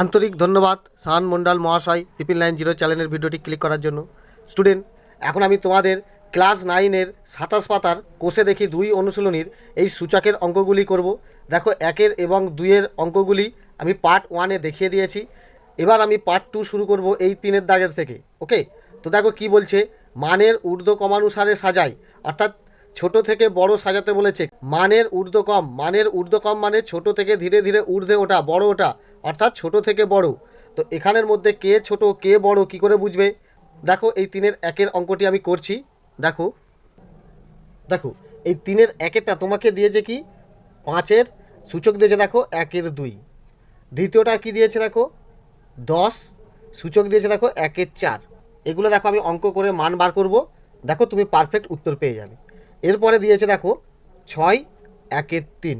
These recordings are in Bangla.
আন্তরিক ধন্যবাদ শাহান মন্ডল মহাশয় 990 চ্যানেলের ভিডিওটি ক্লিক করার জন্য। স্টুডেন্ট, এখন আমি তোমাদের ক্লাস 9-এর 27 পাতার কোষে দেখি 2 অনুশীলনীর এই সূচকের অঙ্কগুলি করব। দেখো 1 এবং 2 অঙ্কগুলি আমি পার্ট 1-এ দেখিয়ে দিয়েছি। এবার আমি পার্ট 2 শুরু করব এই 3 দাগের থেকে। ওকে, তো দেখো কি বলছে, মানের ঊর্ধ্বক্রমানুসারে সাজাই, অর্থাৎ ছোট থেকে বড় সাজাতে বলেছে। মানের ঊর্ধ্বক্রম মানে ছোট থেকে ধীরে ধীরে ঊর্ধ্বে ওঠা, বড় ওঠা, অর্থাৎ ছোট থেকে বড়। তো এখানের মধ্যে কে ছোট কে বড় কি করে বুঝবে? দেখো এই 3-1 অঙ্কটি আমি করছি। দেখো দেখো এই 3-1টা তোমাকে দিয়েছে কি 5-এর সূচক দিয়েছে, দেখো 1-2। দ্বিতীয়টা কি দিয়েছে দেখো 10, সূচক দিয়েছে দেখো 1-4। এগুলো দেখো আমি অঙ্ক করে মান বার করব, দেখো তুমি পারফেক্ট উত্তর পেয়ে যাবে। এরপরে দিয়েছে দেখো 6, 1-3।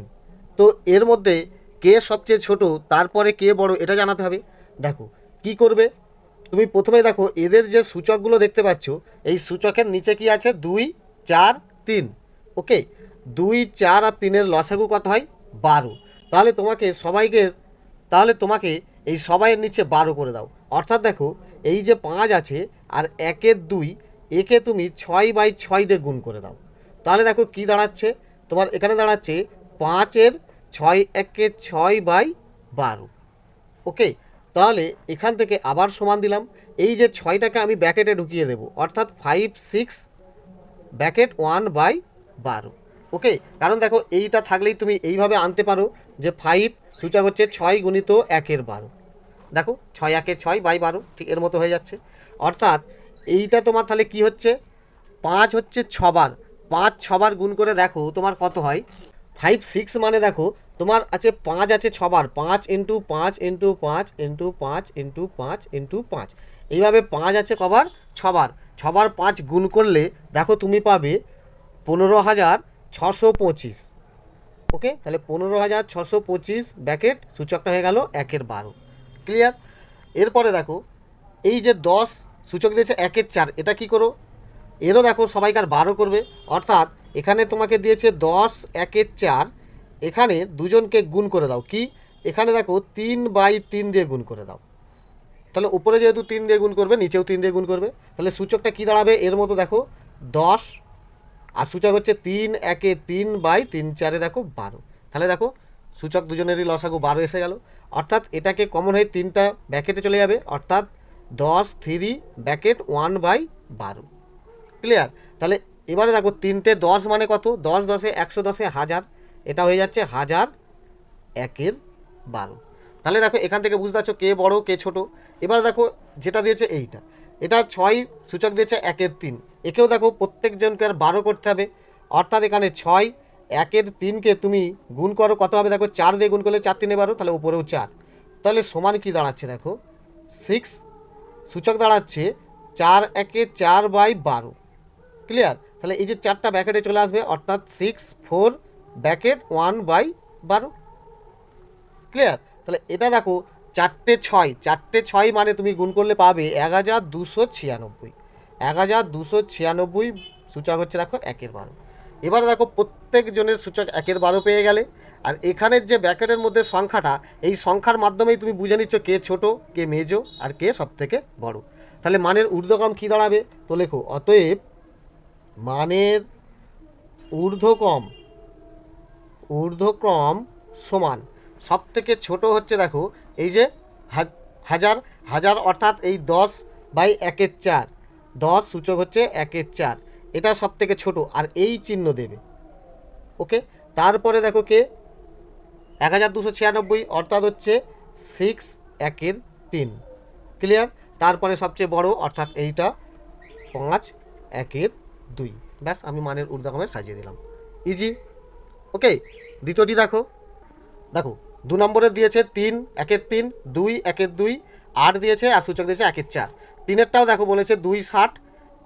তো এর মধ্যে কে সবচেয়ে ছোট, তারপরে কে বড়, এটা জানাতে হবে। দেখো কি করবে, তুমি প্রথমে দেখো এদের যে সূচকগুলো দেখতে পাচ্ছ, এই সূচকের নিচে কি আছে 2, 4, 3। ওকে, 2, 4 আর 3-এর লসাগু কত হয় 12। তাহলে তোমাকে এই সবাইয়ের নিচে 12 করে দাও। অর্থাৎ দেখো এই যে 5 আছে আর 1-2, একে তুমি 6/6 দিয়ে গুণ করে দাও। তাহলে দেখো কি দাঁড়াচ্ছে, তোমার এখানে দাঁড়াচ্ছে 5-এর 6, 6/12। ওকে, তাহলে এখান থেকে আবার সমান দিলাম। এই যে 6টাকে আমি ব্যাকেটে ঢুকিয়ে দেবো, অর্থাৎ 5, 6 ব্যাকেট 1/12। ওকে, কারণ দেখো এইটা থাকলেই তুমি এইভাবে আনতে পারো যে 5 সূচক হচ্ছে 6 গুণিত 1/12। দেখো 6 1 6/12, ঠিক এর মতো হয়ে যাচ্ছে। অর্থাৎ এইটা তোমার তাহলে কি হচ্ছে, 5 হচ্ছে 6বার, 5 6বার গুণ করে দেখো তোমার কত হয় 5, 6 মানে দেখো তোমার আছে 5 আছে 6বার, 5 × 5 × 5 × 5 × 5 × 5। এইভাবে 5 আছে কবার 6বার, 6বার 5 গুণ করলে দেখো তুমি পাবে 15,625। ওকে, তাহলে 15,625 ব্যাকেট সূচকটা হয়ে গেল 1/12। ক্লিয়ার? এরপরে দেখো এই যে 10 সূচক দিয়েছে 1/4, এটা কি করো, এরও দেখো সবাইকার 12 করবে। অর্থাৎ এখানে তোমাকে দিয়েছে 10, 1/4, এখানে দুজনকে গুণ করে দাও। কি, এখানে দেখো 3/3 দিয়ে গুণ করে দাও। তাহলে উপরে যেহেতু 3 দিয়ে গুণ করবে, নিচেও 3 দিয়ে গুণ করবে। তাহলে সূচকটা কি দাঁড়াবে এর মতো দেখো 10, আর সূচক হচ্ছে 3 1 3/3 4 দেখো 12। তাহলে দেখো সূচক দুজনেরই লসাগু 12 এসে গেল। অর্থাৎ এটাকে কমন হয়ে 3টা ব্যাকেটে চলে যাবে, অর্থাৎ 10, 3 ব্যাকেট 1/12। ক্লিয়ার? তাহলে এবারে দেখো 3টে 10 মানে কত, 10 10 110 1000, এটা হয়ে যাচ্ছে 1000 1/12। তাহলে দেখো এখান থেকে বুঝতে পারছো কে বড় কে ছোট। এবার দেখো যেটা দিয়েছে এটা 6 সূচক দিয়েছে 1/3, একেও দেখো প্রত্যেকজনকে আর 12 করতে হবে। অর্থাৎ এখানে 6 1/3কে তুমি গুণ করো, কত হবে দেখো 4 দিয়ে গুণ করলে 4 3 12, তাহলে উপরেও 4। তাহলে সমান কি দাঁড়াচ্ছে দেখো 6, সূচক দাঁড়াচ্ছে 4 1 4/12। ক্লিয়ার? তাহলে এই যে 4টা ব্যাকেটে চলে আসবে, অর্থাৎ 6 4 ব্যাকেট 1/12। ক্লিয়ার? তাহলে এটা দেখো 4টে 6 মানে তুমি গুণ করলে পাবে 1296। 1296 সূচক হচ্ছে দেখো 1/12। এবারে দেখো প্রত্যেক জনের সূচক 1/12 পেয়ে গেলে। আর এখানের যে ব্যাকেটের মধ্যে সংখ্যাটা, এই সংখ্যার মাধ্যমেই তুমি বুঝে নিচ্ছ কে ছোট কে মেজো আর কে সব থেকে বড়। তাহলে মানের ঊর্ধ্বক্রম কী দাঁড়াবে, তো লেখো অতএব মানের ঊর্ধ্বক্রম সমান সব থেকে ছোট হচ্ছে দেখো এই যে হাজার, অর্থাৎ এই 10/1/4, 10 সূচক হচ্ছে 1/4, এটা সব থেকে ছোট আর এই চিহ্ন দেবে। ওকে, তারপরে দেখো কে 1296, অর্থাৎ হচ্ছে 6 1/3। ক্লিয়ার? তারপরে সবচেয়ে বড় অর্থাৎ এইটা 5 1/2। ব্যাস, আমি মানের ঊর্ধ্বক্রমে সাজিয়ে দিলাম, ইজি। ওকে, দ্বিতীয়টি দেখো 2 নম্বরে দিয়েছে 3 1/3, 2 1/2, 8 দিয়েছে আর সূচক দিয়েছে 1/4। 3-এরটাও দেখো বলেছে 2 60,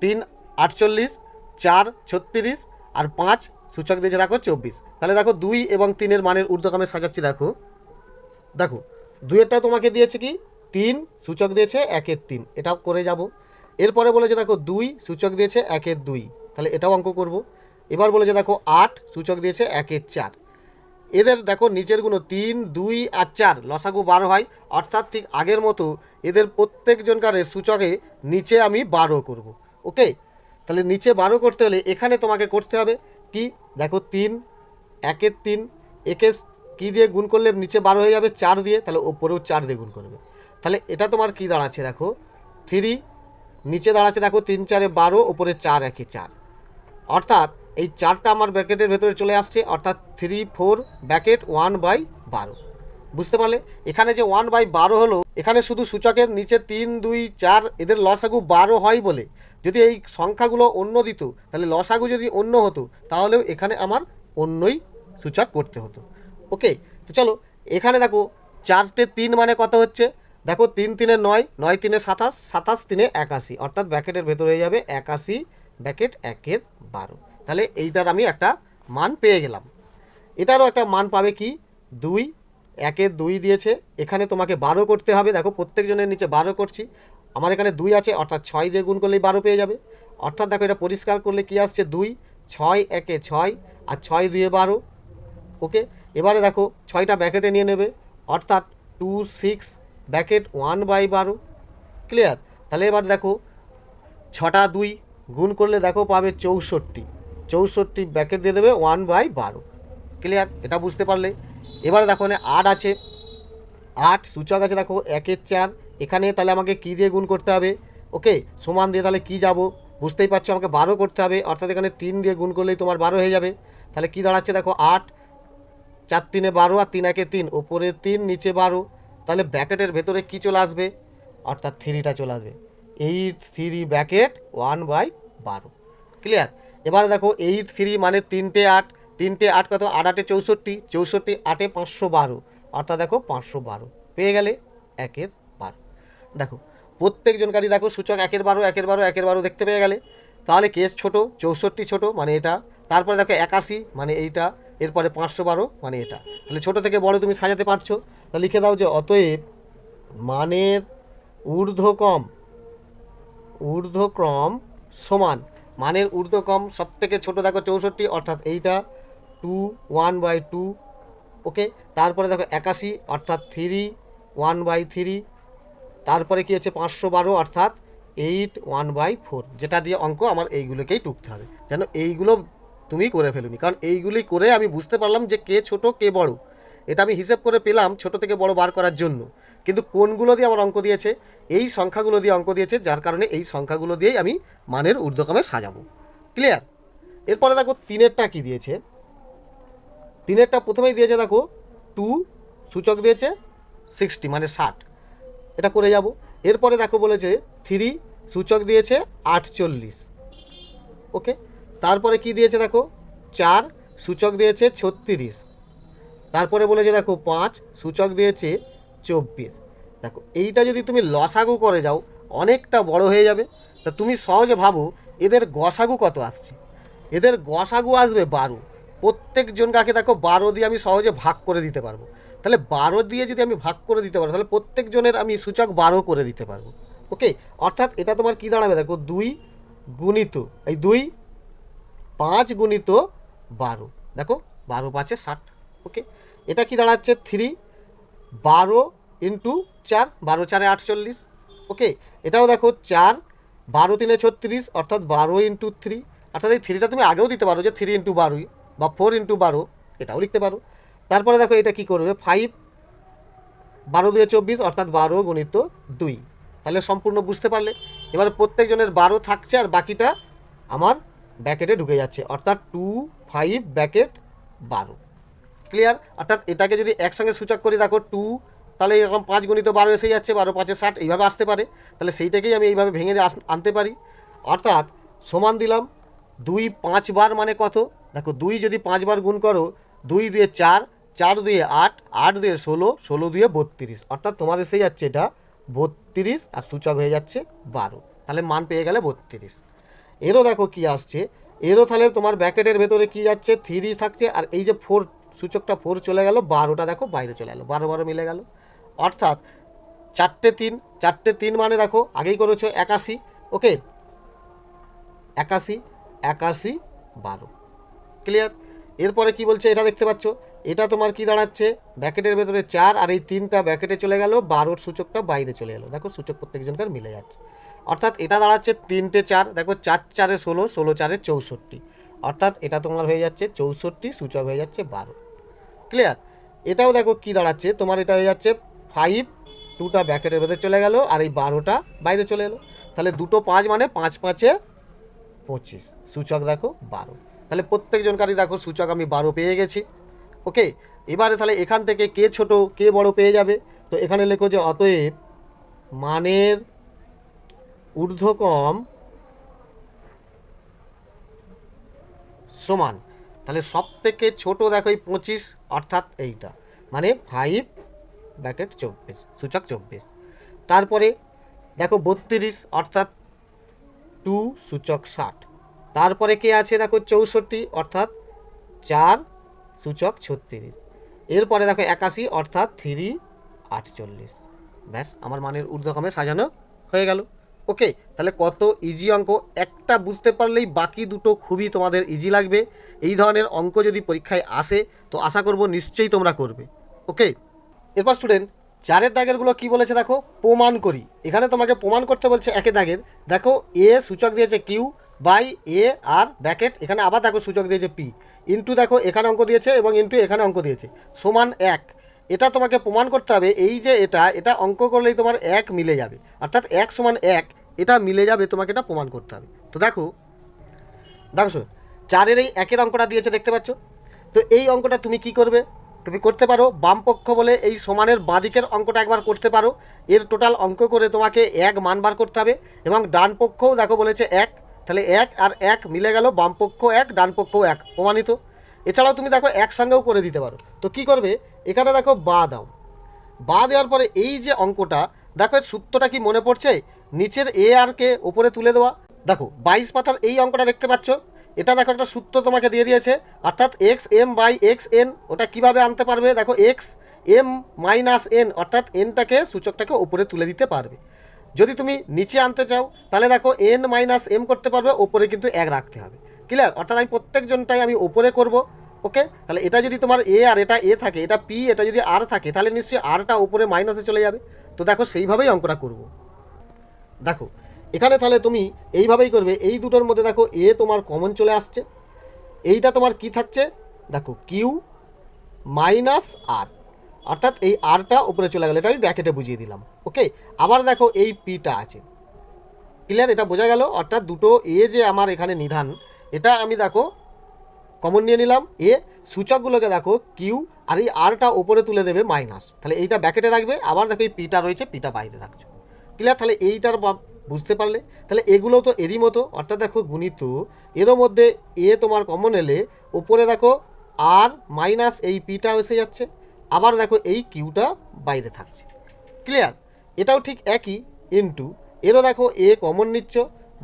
3 48, 4 36 আর 5 সূচক দিয়েছে দেখো 24। তাহলে দেখো 2 এবং 3-এর মানের ঊর্ধ্বক্রমে সাজাচ্ছি। দেখো 2-এরটাও তোমাকে দিয়েছে কি 3 সূচক দিয়েছে 1/3, এটাও করে যাব। এরপরে বলেছে দেখো 2 সূচক দিয়েছে 1/2, তাহলে এটাও অঙ্ক করব। এবার বলেছে দেখো 8 সূচক দিয়েছে 1/4, এদের দেখো নিচের গুণ 3, 2 আর 4 লসাগু 12 হয়, অর্থাৎ ঠিক আগের মতো এদের প্রত্যেকজনকারের সূচকে নিচে আমি 12 করব। ওকে, তাহলে নিচে 12 করতে হলে এখানে তোমাকে করতে হবে কি, দেখো 3, 1-এর 3, একে কী দিয়ে গুণ করলে নিচে 12 হয়ে যাবে, 4 দিয়ে, তাহলে ওপরেও 4 দিয়ে গুণ করবে। তাহলে এটা তোমার কি দাঁড়াচ্ছে দেখো 3, নিচে দাঁড়াচ্ছে দেখো 3 4 12, ওপরে 4 1 4, অর্থাৎ এই 4টা আমার ব্র্যাকেটের ভেতরে চলে আসছে, অর্থাৎ 3 4 ব্র্যাকেট 1/12। বুঝতে পারলে এখানে যে 1/12 হলো, এখানে শুধু সূচকের নিচে 3 2 4 এদের লসাগু 12 হয় বলে, যদি এই সংখ্যাগুলো অন্য দিত তাহলে লসাগু যদি অন্য হতো তাহলেও এখানে আমার অন্যই সূচক করতে হতো। ওকে, তো চলো এখানে দেখো 4টে 3 মানে কত হচ্ছে, দেখো 3 3 9, 9 3 27, 27 3 81, অর্থাৎ ব্র্যাকেটের ভেতরে হয়ে যাবে 81 ব্র্যাকেট 1/12। তাহলে এইটার আমি একটা মান পেয়ে গেলাম। এটারও একটা মান পাবে কি 2, 1-2 দিয়েছে, এখানে তোমাকে 12 করতে হবে। দেখো প্রত্যেকজনের নিচে 12 করছি, আমার এখানে 2 আছে, অর্থাৎ 6 দিয়ে গুণ করলেই 12 পেয়ে যাবে। অর্থাৎ দেখো এটা পরিষ্কার করলে কি আসছে 2, 6 1 6 আর 6 2 12। ওকে, এবারে দেখো 6টা ব্র্যাকেটে নিয়ে নেবে, অর্থাৎ 2 6 ব্র্যাকেট 1/12। ক্লিয়ার? তাহলে এবার দেখো 6টা 2 গুণ করলে দেখো পাবে 64, 64 ব্র্যাকেট দিয়ে দেবে 1/12। ক্লিয়ার? এটা বুঝতে পারলে। এবারে দেখো এখানে 8 আছে, 8 সূচক আছে দেখো 1 4, এখানে তাহলে আমাকে কী দিয়ে গুণ করতে হবে, ওকে সমান দিয়ে তাহলে কি যাব, বুঝতেই পারছো আমাকে 12 করতে হবে, অর্থাৎ এখানে 3 দিয়ে গুণ করলেই তোমার 12 হয়ে যাবে। তাহলে কি দাঁড়াচ্ছে দেখো 8 4 3 12 আর 3 1 3, ওপরে 3 নিচে 12, তাহলে ব্র্যাকেটের ভেতরে কি চলে আসবে, অর্থাৎ 3টা চলে আসবে, 8 3 ব্র্যাকেট 1/12। ক্লিয়ার? এবারে দেখো 8 3 মানে 3টে 8, 3টে 8 কত, 8 8 64, 64 8 512, অর্থাৎ দেখো 512 পেয়ে গেলে 1/12। দেখো প্রত্যেকজনকারই দেখো সূচক 1/12 1/12 1/12 দেখতে পেয়ে গেলে। তাহলে কেস ছোট, 64 ছোট মানে এটা, তারপরে দেখো 81 মানে এইটা, এরপরে 512 মানে এটা। তাহলে ছোট থেকে বড় তুমি সাজাতে পারছো। তা লিখে দাও যে অতএব মানের ঊর্ধ্বক্রম সমান, মানের ঊর্ধ্বক্রম সব থেকে ছোটো দেখো 64, অর্থাৎ এইটা 2 1/2। ওকে, তারপরে দেখো 81 অর্থাৎ 3 1/3, তারপরে কী হচ্ছে 512 অর্থাৎ 8 1/4, যেটা দিয়ে অঙ্ক আমার এইগুলোকেই টুকতে হবে, যেন এইগুলো তুমি করে ফেলুনি, কারণ এইগুলি করে আমি বুঝতে পারলাম যে কে ছোট কে বড়। এটা আমি হিসেব করে পেলাম ছোট থেকে বড় বার করার জন্য, কিন্তু কোনগুলো দিয়ে আমার অঙ্ক দিয়েছে, এই সংখ্যাগুলো দিয়ে অঙ্ক দিয়েছে, যার কারণে এই সংখ্যাগুলো দিয়েই আমি মানের ঊর্ধ্বক্রমে সাজাবো। ক্লিয়ার? এরপরে দেখো 3-এরটা কী দিয়েছে, 3-এরটা প্রথমেই দিয়েছে দেখো 2 সূচক দিয়েছে 60 মানে 60, এটা করে যাব। এরপরে দেখো বলেছে 3 সূচক দিয়েছে 48। ওকে, তারপরে কি দিয়েছে দেখো 4 সূচক দিয়েছে 36, তারপরে বলেছে দেখো 5 সূচক দিয়েছে 24। দেখো এইটা যদি তুমি লসাগু করে যাও অনেকটা বড় হয়ে যাবে। তা তুমি সহজে ভাবো এদের গসাগু কত আসছে, এদের গসাগু আসবে 12। প্রত্যেকজন কাকে দেখো 12 দিয়ে আমি সহজে ভাগ করে দিতে পারবো। তাহলে 12 দিয়ে যদি আমি ভাগ করে দিতে পারবো তাহলে প্রত্যেকজনের আমি সূচক 12 করে দিতে পারবো। ওকে, অর্থাৎ এটা তোমার কী দাঁড়াবে দেখো 2 গুণিত এই 2 5 গুণিত 12, দেখো 12 5 60। ওকে, এটা কি দাঁড়াচ্ছে 3 12 ইন্টু 4, 12 4 48। ওকে, এটাও দেখো 4 12 3 36, অর্থাৎ 12 ইন্টু 3, অর্থাৎ এই 3টা তুমি আগেও দিতে পারো যে 3 ইন্টু 12 বা 4 ইন্টু 12, এটাও লিখতে পারো। তারপরে দেখো এটা কি করবে 5 12 2 24, অর্থাৎ 12 গুণিত 2। তাহলে সম্পূর্ণ বুঝতে পারলে। এবার প্রত্যেকজনের 12 থাকছে আর বাকিটা আমার ব্র্যাকেটে ঢুকে যাচ্ছে, অর্থাৎ 2 5 ব্র্যাকেট 12। ক্লিয়ার? অর্থাৎ এটাকে যদি একসঙ্গে সূচক করি দেখো 2, তাহলে এরকম 5 গুণিত 12 এসে যাচ্ছে, 12 5 60 এইভাবে আসতে পারে। তাহলে সেইটাকেই আমি এইভাবে ভেঙে আনতে পারি, অর্থাৎ সমান দিলাম 2 5 বার মানে কত, দেখো 2 যদি 5 বার গুণ করো 2 দিয়ে 4, 4 দিয়ে 8, 8 দিয়ে 16, 16 দিয়ে 32, অর্থাৎ তোমার এসে যাচ্ছে এটা 32 আর সূচক হয়ে যাচ্ছে 12। তাহলে মান পেয়ে গেলে 32। এরও দেখো কি আসছে, এরও তাহলে তোমার ব্র্যাকেটের ভেতরে কি যাচ্ছে 3 থাকছে, আর এই যে 4 সূচকটা 4 চলে গেল, 12টা দেখো বাইরে চলে গেলো, 12 12 মিলে গেল, অর্থাৎ 4টে 3, 4টে 3 মানে দেখো আগেই করেছো 81। ওকে, 81 81 12। ক্লিয়ার? এরপরে কি বলছে এটা দেখতে পাচ্ছ এটা তোমার কি দাঁড়াচ্ছে, ব্র্যাকেটের ভেতরে 4 আর এই 3টা ব্র্যাকেটে চলে গেল, 12 সূচকটা বাইরে চলে গেল। দেখো সূচক প্রত্যেকজনকার মিলে যাচ্ছে, অর্থাৎ এটা দাঁড়াচ্ছে 3টে 4, দেখো 4 4 16, 16 4 64, অর্থাৎ এটা তোমার হয়ে যাচ্ছে 64, সূচক হয়ে যাচ্ছে 12। ক্লিয়ার? এটাও দেখো কি দাঁড়াচ্ছে তোমার, এটা হয়ে যাচ্ছে 5, 2টা ব্র্যাকেটের ভেতরে চলে গেল আর এই 12টা বাইরে চলে এলো, তাহলে 2 5 মানে 5 5 25, সূচক দেখো 12। তাহলে প্রত্যেকজনকারই দেখো সূচক আমি 12 পেয়ে গেছি। ওকে, এবারে তাহলে এখান থেকে কে ছোট কে বড় পেয়ে যাবে। তো এখানে লেখো যে অতএব মানের ঊর্ধ্বকম সমান, তাহলে সব থেকে ছোট দেখো এই 25, অর্থাৎ এইটা মানে 5 ব্র্যাকেট 24, সূচক 24। তারপরে দেখো 32, অর্থাৎ 2 সূচক 60। তারপরে কে আছে দেখো 64, অর্থাৎ 4 সূচক 36। এরপরে দেখো 81, অর্থাৎ 3 48। ব্যাস আমার মানের ঊর্ধ্বক্রমে সাজানো হয়ে গেল। ওকে, তাহলে কত ইজি অঙ্ক, একটা বুঝতে পারলেই বাকি দুটো খুবই তোমাদের ইজি লাগবে। এই ধরনের অঙ্ক যদি পরীক্ষায় আসে তো আশা করব নিশ্চয়ই তোমরা করবে। ওকে, এরপর স্টুডেন্ট 4 দাগেরগুলো কি বলেছে দেখো, প্রমাণ করি। এখানে তোমাকে প্রমাণ করতে বলছে 1 দাগের, দেখো এ সূচক দিয়েছে Q by A R bracket, এখানে আবার দেখো সূচক দিয়েছে পি, ইন্টু দেখো এখানে অঙ্ক দিয়েছে এবং ইন্টু এখানে অঙ্ক দিয়েছে, সমান 1। এটা তোমাকে প্রমাণ করতে হবে, এই যে এটা অঙ্ক করলেই তোমার 1 মিলে যাবে, অর্থাৎ 1 সমান 1 এটা মিলে যাবে, তোমাকে এটা প্রমাণ করতে হবে। তো দেখো শোনো, 4-এর এই 1-এর অঙ্কটা দিয়েছে দেখতে পাচ্ছ। তো এই অঙ্কটা তুমি কি করবে, তুমি করতে পারো বাম পক্ষ বলে এই সমানের বাঁদিকের অঙ্কটা একবার করতে পারো, এর টোটাল অঙ্ক করে তোমাকে 1 মান বার করতে হবে, এবং ডান পক্ষও দেখো বলেছে 1, তাহলে 1 আর 1 মিলে গেল, বাম পক্ষ 1 ডান পক্ষও 1, প্রমাণিত। এছাড়াও তুমি দেখো একসঙ্গেও করে দিতে পারো। তো কি করবে, এখানে দেখো বা দাও, বা দেওয়ার পরে এই যে অঙ্কটা দেখো এর সূত্রটা কি মনে পড়ছে, নিচের এ আর কে ওপরে তুলে দেওয়া। দেখো 22 পাতার এই অঙ্কটা দেখতে পাচ্ছ, এটা দেখো একটা সূত্র তোমাকে দিয়ে দিয়েছে, অর্থাৎ X M by X N. ওটা কীভাবে আনতে পারবে, দেখো এক্স এম মাইনাস এন, অর্থাৎ এনটাকে সূচকটাকে ওপরে তুলে দিতে পারবে। যদি তুমি নিচে আনতে চাও তাহলে দেখো এন মাইনাস এম করতে পারবে, ওপরে কিন্তু 1 রাখতে হবে। ক্লিয়ার? অর্থাৎ আমি প্রত্যেকজনটাই আমি ওপরে করব। ওকে, তাহলে এটা যদি তোমার এ আর এটা এ থাকে, এটা পি, এটা যদি আর থাকে, তাহলে নিশ্চয়ই আরটা উপরে মাইনাসে চলে যাবে। তো দেখো সেইভাবেই অঙ্কটা করব। দেখো এখানে তাহলে তুমি এইভাবেই করবে, এই দুটোর মধ্যে দেখো এ তোমার কমন চলে আসছে, এইটা তোমার কি থাকছে দেখো কিউ মাইনাস আর, অর্থাৎ এই আরটা উপরে চলে গেল, এটা আমি ব্র্যাকেটে বুঝিয়ে দিলাম। ওকে, আবার দেখো এই পিটা আছে। ক্লিয়ার? এটা বোঝা গেল, অর্থাৎ দুটো এ যে আমার এখানে নিধান, এটা আমি দেখো কমন নিয়ে নিলাম এ, সূচকগুলোকে দেখো কিউ আর এই আরটা ওপরে তুলে দেবে মাইনাস, তাহলে এইটা ব্র্যাকেটে রাখবে, আবার দেখো এই পিটা রয়েছে, পিটা বাইরে রাখছো। ক্লিয়ার? তাহলে এইটার বুঝতে পারলে, তাহলে এগুলো তো এরই মতো, অর্থাৎ দেখো গুণিত, এরও মধ্যে এ তোমার কমন এলে ওপরে দেখো আর মাইনাস এই পিটা এসে যাচ্ছে, আবার দেখো এই কিউটা বাইরে থাকছে। ক্লিয়ার? এটাও ঠিক একই, ইন্টু এরও দেখো এ কমন নিচ্ছ,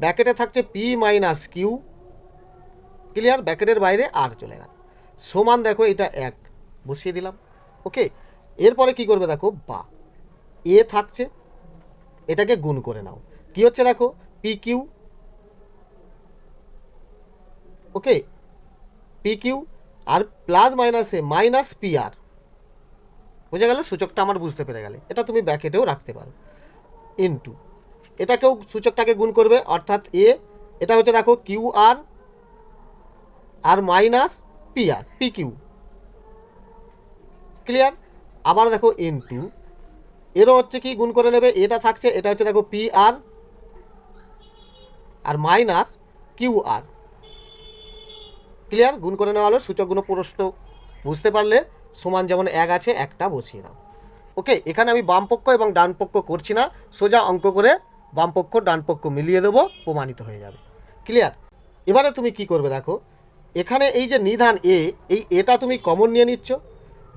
ব্র্যাকেটে থাকছে পি মাইনাস কিউ। ক্লিয়ার? ব্র্যাকেটের বাইরে আর চলে গেল, সমান দেখো এটা 1 বসিয়ে দিলাম। ওকে, এরপরে কি করবে দেখো, বা এ থাকছে, এটাকে গুণ করে নাও, কি হচ্ছে দেখো পি কিউ। ওকে, পি কিউ আর প্লাস মাইনাসে মাইনাস পি আর, বুঝে গেল? সূচকটা আমার বুঝতে পেরে গেলে, এটা তুমি ব্র্যাকেটেও রাখতে পারো, ইন্টু এটাকেও সূচকটাকে গুণ করবে, অর্থাৎ এ, এটা হচ্ছে দেখো কিউ আর আর minus P R, P Q. Clear? আবার দেখো ইন্টু এরও হচ্ছে কি গুণ করে নেবে, এটা থাকছে, এটা হচ্ছে দেখো পি আর আর মাইনাস কিউ আর। ক্লিয়ার? গুণ করে নেওয়া হলো, সূচকগুলো প্রস্ত বুঝতে পারলে, সমান যেমন 1 আছে, একটা বসিয়ে দাও। ওকে, এখানে আমি বাম পক্ষ এবং ডান পক্ষ করছি না, সোজা অঙ্ক করে বাম পক্ষ ডান পক্ষ মিলিয়ে দেবো, প্রমাণিত হয়ে যাবে। ক্লিয়ার? এবারে তুমি কি করবে দেখো, এখানে এই যে নিধান এ, এই এটা তুমি কমন নিয়ে নিচ্ছ,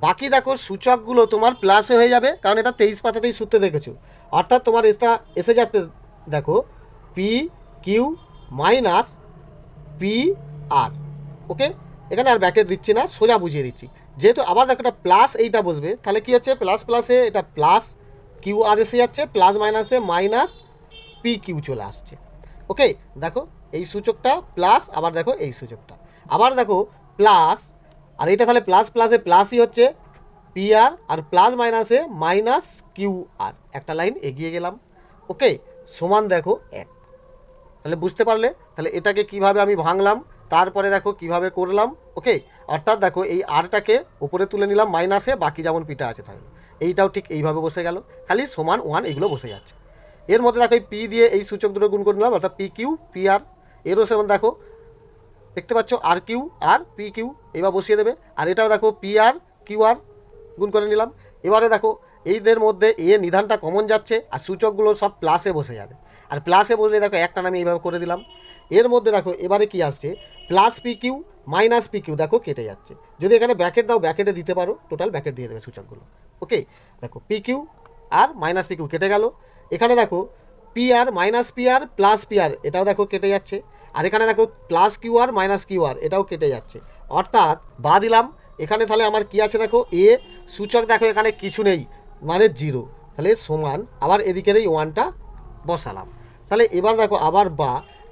বাকি দেখো সূচকগুলো তোমার প্লাসে হয়ে যাবে, কারণ এটা 23 পাতাতেই সূত্রে দেখেছো, অর্থাৎ তোমার এটা এসে যাচ্ছে দেখো P Q minus P R. ওকে, এখানে আর ব্র্যাকেট দিচ্ছি না, সোজা বুঝিয়ে দিচ্ছি, যেহেতু আবার দেখো এটা প্লাস এইটা বসবে, তাহলে কি হচ্ছে প্লাস প্লাসে এটা প্লাস কিউ আর এসে যাচ্ছে, প্লাস মাইনাসে মাইনাস পি কিউ চলে আসছে। ওকে, দেখো এই সূচকটা প্লাস, আবার দেখো এই সূচকটা, আবার দেখো প্লাস আর এইটা তাহলে প্লাস প্লাসে প্লাসই হচ্ছে পি আর প্লাস মাইনাসে মাইনাস কিউ আর, একটা লাইন এগিয়ে গেলাম। ওকে, সমান দেখো 1। তাহলে বুঝতে পারলে, তাহলে এটাকে কিভাবে আমি ভাঙলাম, তারপরে দেখো কিভাবে করলাম। ওকে, অর্থাৎ দেখো এই আরটাকে উপরে তুলে নিলাম মাইনাসে, বাকি যেমন পিটা আছে থাকলো, এইটাও ঠিক এইভাবে বসে গেল, খালি সমান 1 এগুলো বসে যাচ্ছে। এর মধ্যে দেখো এই পি দিয়ে এই সূচক দুটো গুণ করে নিলাম, অর্থাৎ পি কিউ পি আর। এরও সেমন দেখো দেখতে পাচ্ছ আর কিউ আর পি কিউ, এবার বসিয়ে দেবে। আর এটাও দেখো পি আর কিউ আর গুণ করে নিলাম। এবারে দেখো এইদের মধ্যে এ নিধানটা কমন যাচ্ছে আর সূচকগুলো সব প্লাসে বসে যাবে। আর প্লাসে বসলে দেখো একটা আমি এইভাবে করে দিলাম। এর মধ্যে দেখো এবারে কি আসছে, plus P Q minus P Q, দেখো কেটে যাচ্ছে। যদি এখানে ব্যাকেট দাও ব্যাকেটে দিতে পারো, টোটাল ব্যাকেট দিয়ে দেবে সূচকগুলো। ওকে, দেখো P Q R minus P Q কেটে গেল। এখানে দেখো P R minus P R plus P R, এটাও দেখো কেটে যাচ্ছে। আর এখানে দেখো plus Q R minus Q R, এটাও কেটে যাচ্ছে। অর্থাৎ বা দিলাম এখানে, তাহলে আমার কি আছে দেখো এ সূচক, দেখো এখানে কিছু নেই মানে 0, তাহলে সমান আবার এদিকের এই 1টা বসালাম। তাহলে এবার দেখো আবার বা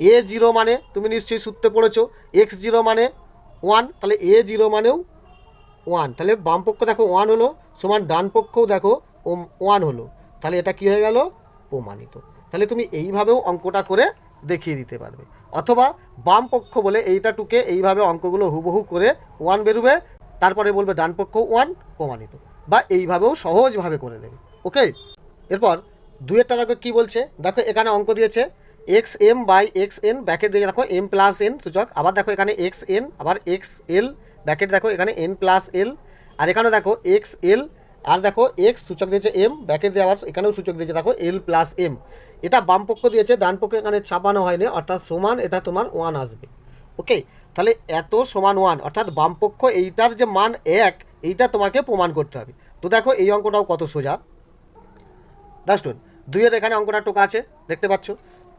এ 0 মানে তুমি নিশ্চয়ই সূত্রে পড়েছো x0 মানে 1, তাহলে এ 0 মানেও 1, তাহলে বাম পক্ষ দেখো 1 হলো, সমান ডান পক্ষও দেখো 1 হলো, তাহলে এটা কি হয়ে গেল, প্রমাণিত। তাহলে তুমি এইভাবেও অঙ্কটা করে দেখিয়ে দিতে পারবে, অথবা বাম পক্ষ বলে এইটা টুকে এইভাবে অঙ্কগুলো হুবহু করে 1 বেরোবে, তারপরে বলবে ডান পক্ষ 1 প্রমাণিত, বা এইভাবেও সহজভাবে করে দেবে। ওকে, এরপর 2-এরটা দেখো কী বলছে, দেখো এখানে অঙ্ক দিয়েছে X M by X N, bracket দিয়ে দেখো এম প্লাস এন সূচক, আবার দেখো এখানে এক্স এন, আবার এক্স এল ব্যাকেট দেখো এখানে এন প্লাস এল, আর এখানেও দেখো এক্স এল, আর দেখো এক্স সূচক দিয়েছে এম, ব্যাকেট দিয়ে আবার এখানেও সূচক দিয়েছে দেখো এল প্লাস এম। এটা বাম পক্ষ দিয়েছে, ডান পক্ষে এখানে ছাপানো হয়নি, অর্থাৎ সমান এটা তোমার 1 আসবে। ওকে, তাহলে এত সমান 1, অর্থাৎ বাম পক্ষ এইটার যে মান 1, এইটা তোমাকে প্রমাণ করতে হবে। তো দেখো এই অঙ্কটাও কত সোজা। দাস্টুন 2-এর এখানে অঙ্কটা টোকা আছে দেখতে পাচ্ছ।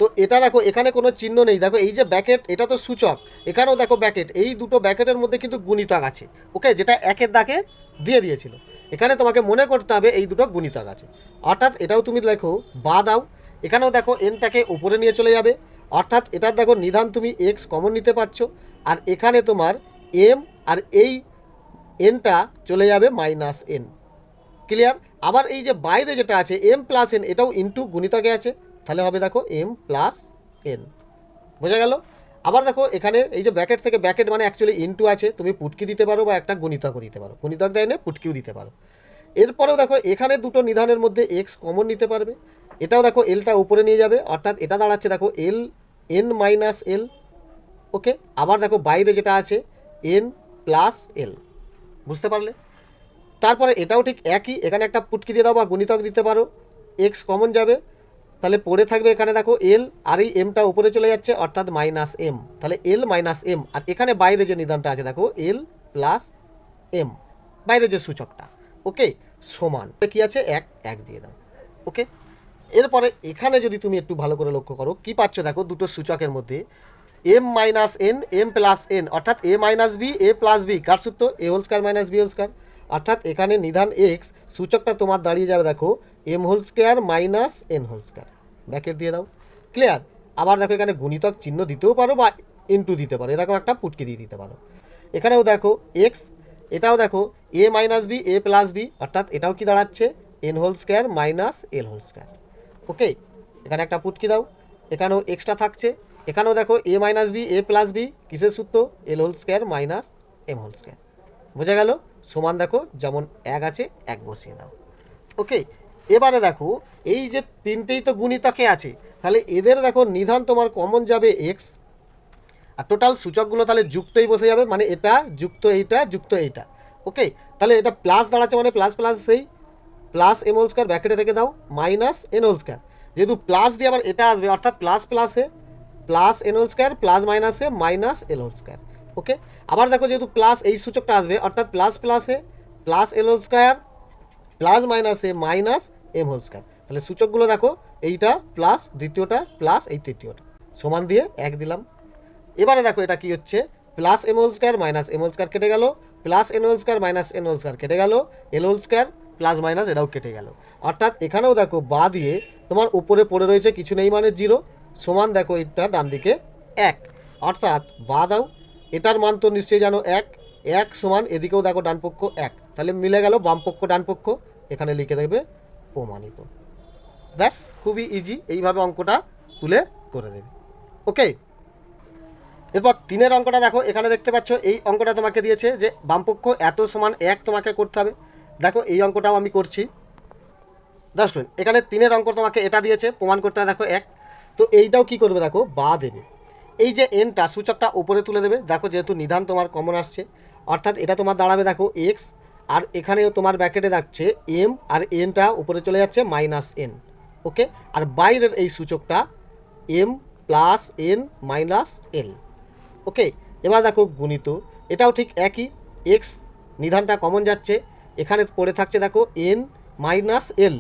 তো এটা দেখো এখানে কোনো চিহ্ন নেই, দেখো এই যে ব্যাকেট এটা তো সূচক, এখানেও দেখো ব্যাকেট, এই দুটো ব্যাকেটের মধ্যে কিন্তু গুণিতক আছে। ওকে, যেটা 1-এর দাগে দিয়ে দিয়েছিল, এখানে তোমাকে মনে করতে হবে এই দুটো গুণিতক আছে। অর্থাৎ এটাও তুমি দেখো বা দাও, এখানেও দেখো এনটাকে উপরে নিয়ে চলে যাবে, অর্থাৎ এটার দেখো নিধান তুমি এক্স কমন নিতে পারছো, আর এখানে তোমার এম আর এই এনটা চলে যাবে মাইনাস এন। ক্লিয়ার? আবার এই যে বাইরে যেটা আছে এম প্লাস এন, এটাও ইন্টু গুণিতকে আছে, তাহলে হবে দেখো এম প্লাস এন। বোঝা গেল? আবার দেখো এখানে এই যে ব্যাকেট থেকে ব্যাকেট মানে অ্যাকচুয়ালি ইন্টু আছে, তুমি পুটকি দিতে পারো বা একটা গুণিতকও দিতে পারো, গুণিতক দেয় না পুটকিও দিতে পারো। এরপরেও দেখো এখানে দুটো নিধানের মধ্যে এক্স কমন নিতে পারবে, এটাও দেখো এলটা উপরে নিয়ে যাবে, অর্থাৎ এটা দাঁড়াচ্ছে দেখো এল এন মাইনাস এল। ওকে, আবার দেখো বাইরে যেটা আছে এন প্লাস এল। বুঝতে পারলে? তারপরে এটাও ঠিক একই, এখানে একটা পুটকি দিয়ে দাও বা গুণিতক দিতে পারো, এক্স কমন যাবে, তাহলে পড়ে থাকবে এখানে দেখো এল, আর এই এমটা উপরে চলে যাচ্ছে অর্থাৎ মাইনাস এম, তাহলে এল মাইনাস এম। আর এখানে বাইরে যে নিদানটা আছে দেখো এল প্লাস এম, বাইরে যে সূচকটা। ওকে, সমান কি আছে 1 দিয়ে দাও। ওকে, এরপরে এখানে যদি তুমি একটু ভালো করে লক্ষ্য করো কি পাচ্ছ, দেখো দুটো সূচকের মধ্যে M minus N M plus N, অর্থাৎ A minus B A plus B, কার সূত্র A whole square minus B whole square. অর্থাৎ এখানে নিধান এক্স সূচকটা তোমার দাঁড়িয়ে যাবে দেখো M whole square minus N whole square, bracket দিয়ে দাও। ক্লিয়ার? আবার দেখো এখানে গুণিতক চিহ্ন দিতেও পারো বা ইন্টু দিতে পারো, এরকম একটা পুটকি দিয়ে দিতে পারো। এখানেও দেখো এক্স, এটাও দেখো A minus B A plus B, অর্থাৎ এটাও কি দাঁড়াচ্ছে N whole square minus L whole square. Okay, এখানে একটা পুটকি দাও, এখানেও এক্সট্রা থাকছে, এখানেও দেখো A minus B A plus B, কিসের সূত্র L whole square minus M whole square. বোঝা গেল? সমান দেখো যেমন 1 আছে 1 বসিয়ে দাও। ওকে, এবারে দেখো এই যে তিনটেই তো গুণিতকে আছে, তাহলে এদের দেখো নিধান তোমার কমন যাবে এক্স, আর টোটাল সূচকগুলো তাহলে যুক্তই বসে যাবে, মানে এটা যুক্ত এইটা যুক্ত এইটা। ওকে, তাহলে এটা প্লাস দাঁড়াচ্ছে মানে প্লাস প্লাস সেই প্লাস এম হোল স্কয়ার ব্র্যাকেটে রেখে দাও মাইনাস এন হোল স্কয়ার, যেহেতু প্লাস দিয়ে আবার এটা আসবে, অর্থাৎ প্লাস প্লাসে plus N whole square plus মাইনাসে minus L whole square. Okay, আবার দেখো যেহেতু প্লাস এই সূচকটা আসবে, অর্থাৎ প্লাস প্লাসে plus L whole square plus মাইনাসে মাইনাস এম হোল স্কয়ার। তাহলে সূচকগুলো দেখো এইটা প্লাস দ্বিতীয়টা প্লাস এই তৃতীয়টা, সমান দিয়ে 1 দিলাম। এবারে দেখো এটা কি হচ্ছে plus M whole square minus M whole square কেটে গেল, plus N whole square minus N whole square কেটে গেল, L whole square plus minus এটাও কেটে গেল। অর্থাৎ এখানেও দেখো বা দিয়ে তোমার উপরে পড়ে রয়েছে কিছু নেই মানে 0, সমান দেখো এটা ডান দিকে 1, অর্থাৎ বা দাও, এটার মান তো নিশ্চয়ই জানো 1, এক সমান এদিকেও দেখো ডান পক্ষ এক, তাহলে মিলে গেল বাম পক্ষ ডান পক্ষ, এখানে লিখে দেবে প্রমাণিত। ব্যাস, খুবই ইজি, এইভাবে অঙ্কটা তুলে করে দেবে। ওকে, এরপর 3 অঙ্কটা দেখো, এখানে দেখতে পাচ্ছ এই অঙ্কটা তোমাকে দিয়েছে যে বামপক্ষ এত সমান এক তোমাকে করতে হবে। দেখো এই অঙ্কটাও আমি করছি। দেখুন এখানে 3 অঙ্ক তোমাকে এটা দিয়েছে, প্রমাণ করতে হবে দেখো এক। তো এইটাও কি করবে দেখো, বা দেবে, এই যে এনটা সূচকটা উপরে তুলে দেবে। দেখো যেহেতু নিধান তোমার কমন আসছে, অর্থাৎ এটা তোমার দাঁড়াবে দেখো এক্স, আর এখানেও তোমার ব্র্যাকেটে থাকছে এম, আর এনটা উপরে চলে যাচ্ছে মাইনাস এন। ওকে, আর বাইরের এই সূচকটা এম প্লাস এন মাইনাস এল। ওকে, এবার দেখো গুণিত, এটাও ঠিক একই, এক্স নিধানটা কমন যাচ্ছে, এখানে পড়ে থাকছে দেখো এন মাইনাস এল।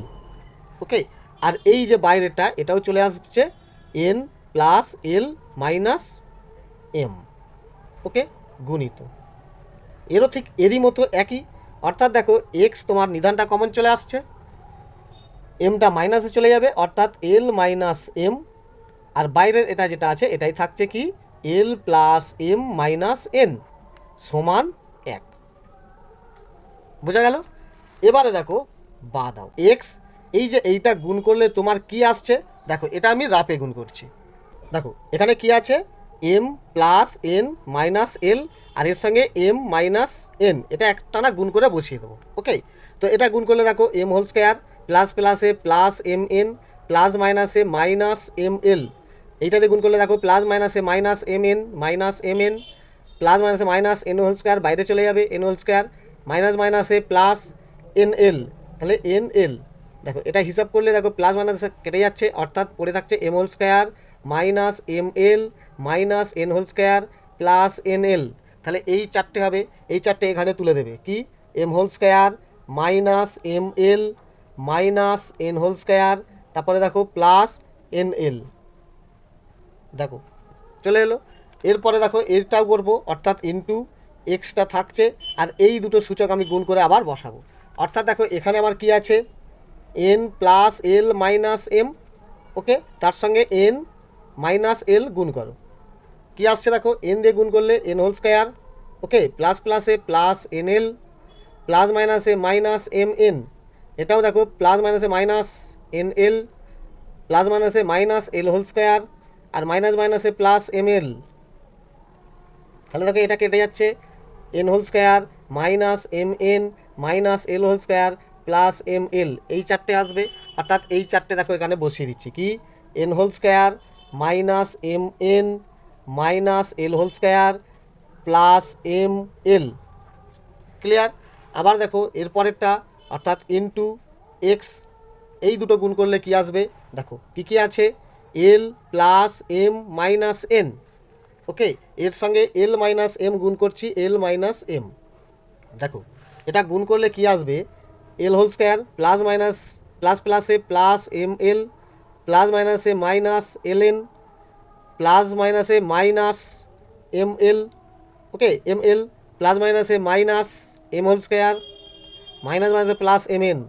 ওকে, আর এই যে বাইরেটা এটাও চলে আসছে N plus L minus M. ওকে, গুণিত, এরও ঠিক এরই মতো একই, অর্থাৎ দেখো এক্স তোমার নিধানটা কমন চলে আসছে, এমটা মাইনাসে চলে যাবে, অর্থাৎ এল মাইনাস এম, আর বাইরের এটা যেটা আছে এটাই থাকছে কি এল প্লাস এম মাইনাস এন সমান এক। বোঝা গেল? এবারে দেখো বা দাও এক্স, এই যে এইটা গুণ করলে তোমার কি আসছে দেখো, এটা আমি রাপে গুণ করছি। দেখো এখানে কি আছে এম প্লাস এন মাইনাস এল, আর এর সঙ্গে এম মাইনাস এন, এটা একটানা গুণ করে বসিয়ে দেবো। ওকে, তো এটা গুণ করলে দেখো এম হোল স্কোয়ার প্লাস প্লাসে প্লাস এম এন প্লাস মাইনাসে মাইনাস এম এল, এইটাতে গুণ করলে দেখো প্লাস মাইনাসে minus M N minus M N plus মাইনাসে মাইনাস এন হোল স্কোয়ার, বাইরে চলে যাবে এন হোল স্কোয়ার, মাইনাস মাইনাসে প্লাস এন এল, তাহলে এন এল। দেখো এটা হিসাব করলে দেখো প্লাস মাইনাস কেটে যাচ্ছে, অর্থাৎ পড়ে থাকছে M whole square minus M L minus N whole square plus N L. তাহলে এই চারটে হবে, এই চারটে এখানে তুলে দেবে কি M whole square minus M L minus N whole square, তারপরে দেখো প্লাস এন এল। দেখো চলে এলো, এরপরে দেখো এটাও করবো, অর্থাৎ ইনটু এক্সটা থাকছে, আর এই দুটো সূচক আমি গুণ করে আবার বসাবো। অর্থাৎ দেখো এখানে আমার কি আছে N plus L minus M. ওকে, তার সঙ্গে এন মাইনাস এল গুণ করো, কি আসছে দেখো এন দিয়ে গুণ করলে N whole square. Okay, plus প্লাসে প্লাস এন এল প্লাস মাইনাসে মাইনাস এম এন, এটাও দেখো প্লাস মাইনাসে মাইনাস এন এল প্লাস মাইনাসে মাইনাস এল হোল স্কোয়ার, আর মাইনাস মাইনাসে প্লাস এম এল। তাহলে দেখো এটা কেটে যাচ্ছে N whole square minus M N minus L whole square plus M L, এই চারটে আসবে, অর্থাৎ এই চারটে দেখো এখানে বসিয়ে দিচ্ছি কি N whole square minus M N minus L whole square plus M L. Clear? আবার দেখো এরপরেরটা, অর্থাৎ ইনটু এক্স, এই দুটো গুণ করলে কি আসবে দেখো কি কি আছে এল প্লাস এম মাইনাস এন। ওকে, এর সঙ্গে এল মাইনাস এম গুণ করছি এল মাইনাস এম। দেখো এটা গুণ করলে কি আসবে L whole square plus minus plus প্লাসে প্লাস এম এল প্লাস মাইনাসে মাইনাস এল এন প্লাস মাইনাসে minus M L. Okay, M L plus মাইনাসে minus M whole square minus মাইনাসে প্লাস এম এন।